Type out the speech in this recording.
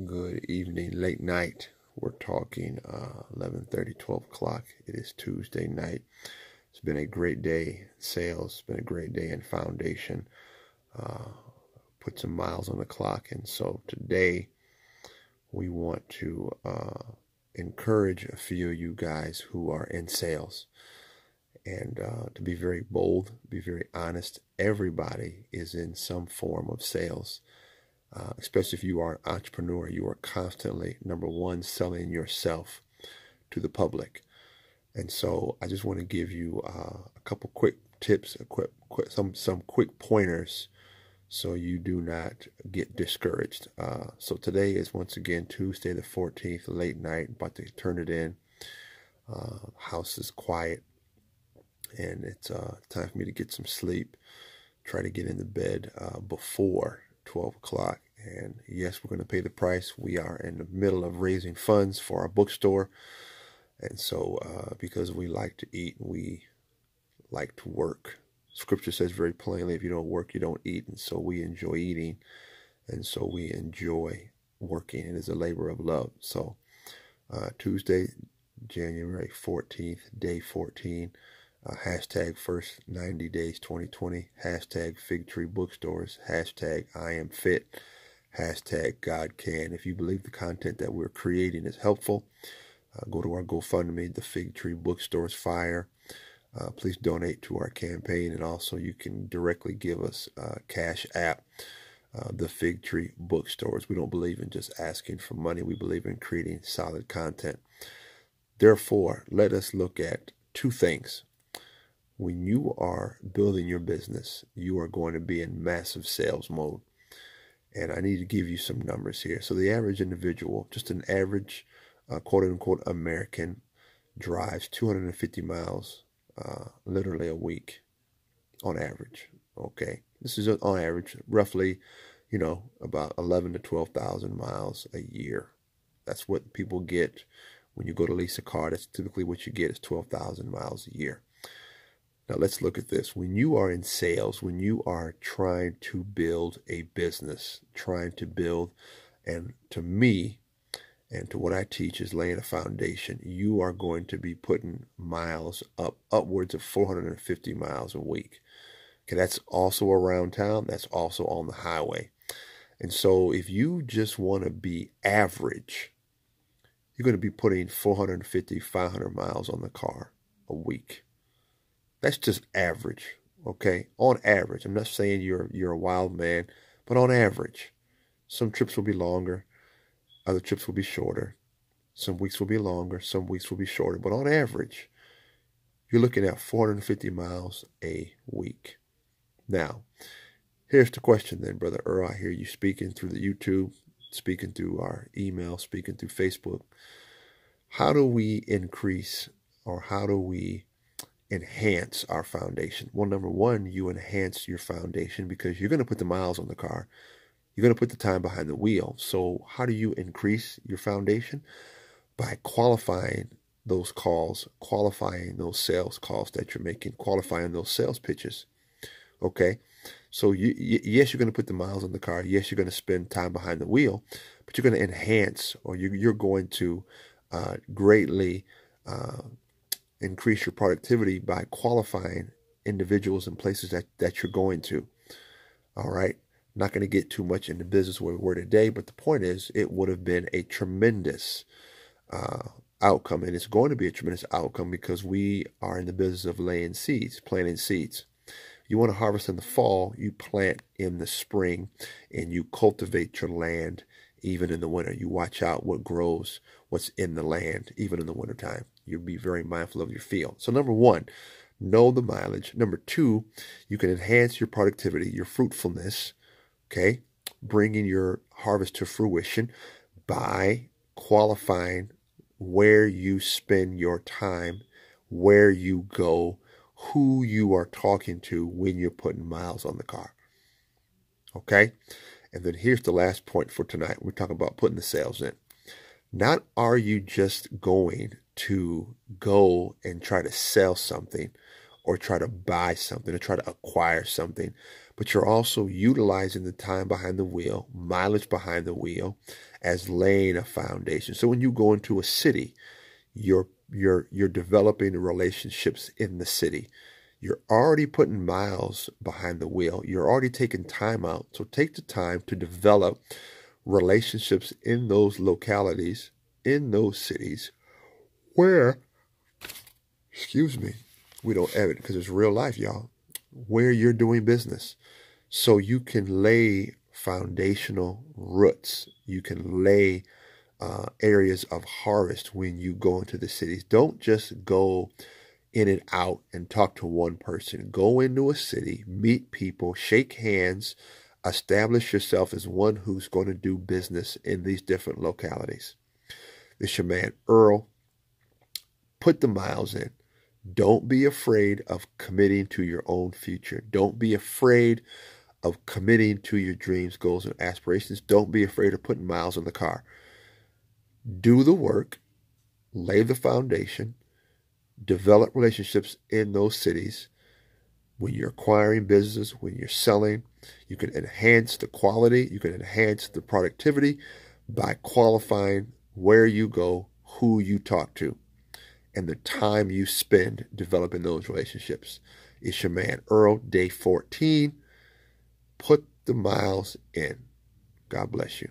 Good evening, late night. We're talking 11:30, 12 o'clock. It is Tuesday night. It's been a great day in sales. It's been a great day in foundation. Put some miles on the clock. And so today we want to encourage a few of you guys who are in sales. And to be very bold, be very honest, everybody is in some form of sales. Especially if you are an entrepreneur, you are constantly, number one, selling yourself to the public. And so I just want to give you a couple quick tips, some quick pointers so you do not get discouraged. So today is once again Tuesday the 14th, late night, about to turn it in. House is quiet, and it's time for me to get some sleep. Try to get into bed before 12 o'clock. And yes, we're going to pay the price. We are in the middle of raising funds for our bookstore. And so because we like to eat, we like to work. Scripture says very plainly, if you don't work, you don't eat. And so we enjoy eating. And so we enjoy working. It is a labor of love. So Tuesday, January 14th, day 14. Hashtag first 90 days 2020. Hashtag FigTreeBookStores. Hashtag I am fit. Hashtag God can. If you believe the content that we're creating is helpful, go to our GoFundMe, the FigTreeBookStores Fire. Please donate to our campaign, and also you can directly give us cashApp, the FigTreeBookStores. We don't believe in just asking for money. We believe in creating solid content. Therefore, let us look at two things. When you are building your business, you are going to be in massive sales mode. And I need to give you some numbers here. So the average individual, just an average quote-unquote American, drives 250 miles literally a week on average. Okay, this is on average, roughly, about 11 to 12,000 miles a year. That's what people get when you go to lease a car. That's typically what you get is 12,000 miles a year. Now let's look at this. When you are in sales, when you are trying to build a business, and to me, and to what I teach is laying a foundation, you are going to be putting miles upwards of 450 miles a week. Okay, that's also around town. That's also on the highway. And so if you just want to be average, you're going to be putting 450, 500 miles on the car a week. That's just average, okay? On average. I'm not saying you're a wild man, but on average. Some trips will be longer. Other trips will be shorter. Some weeks will be longer. Some weeks will be shorter. But on average, you're looking at 450 miles a week. Now, here's the question then, Brother Earl. I hear you speaking through the YouTube, speaking through our email, speaking through Facebook. How do we increase, or how do we enhance our foundation? Well, number one, you enhance your foundation because you're going to put the miles on the car. You're going to put the time behind the wheel. So how do you increase your foundation? By qualifying those calls, qualifying those sales calls that you're making, qualifying those sales pitches. Okay? So yes, you're going to put the miles on the car. Yes, you're going to spend time behind the wheel, but you're going to enhance, or you're going to greatly increase your productivity by qualifying individuals and places that you're going to. All right. Not going to get too much into business where we were today, but the point is it would have been a tremendous outcome, and it's going to be a tremendous outcome because we are in the business of laying seeds, planting seeds. You want to harvest in the fall, you plant in the spring, and you cultivate your land even in the winter. You watch out what grows, what's in the land, even in the wintertime. You'll be very mindful of your field. So number one, know the mileage. Number two, you can enhance your productivity, your fruitfulness, okay, bringing your harvest to fruition by qualifying where you spend your time, where you go, who you are talking to when you're putting miles on the car. Okay? And then here's the last point for tonight. We're talking about putting the sales in. Not are you just going to go and try to sell something or try to buy something or try to acquire something, but you're also utilizing the time behind the wheel, mileage behind the wheel, as laying a foundation. So when you go into a city, you're developing relationships in the city. You're already putting miles behind the wheel. You're already taking time out. So take the time to develop relationships in those localities, in those cities where, excuse me, we don't have it because it's real life, y'all, where you're doing business. So you can lay foundational roots. You can lay areas of harvest when you go into the cities. Don't just go in and out and talk to one person. Go into a city, meet people, shake hands, establish yourself as one who's going to do business in these different localities. This is your man, Earl. Put the miles in. Don't be afraid of committing to your own future. Don't be afraid of committing to your dreams, goals, and aspirations. Don't be afraid of putting miles in the car. Do the work, lay the foundation, develop relationships in those cities. When you're acquiring business, when you're selling, you can enhance the quality, you can enhance the productivity by qualifying where you go, who you talk to, and the time you spend developing those relationships. It's your man, Earl, day 14. Put the miles in. God bless you.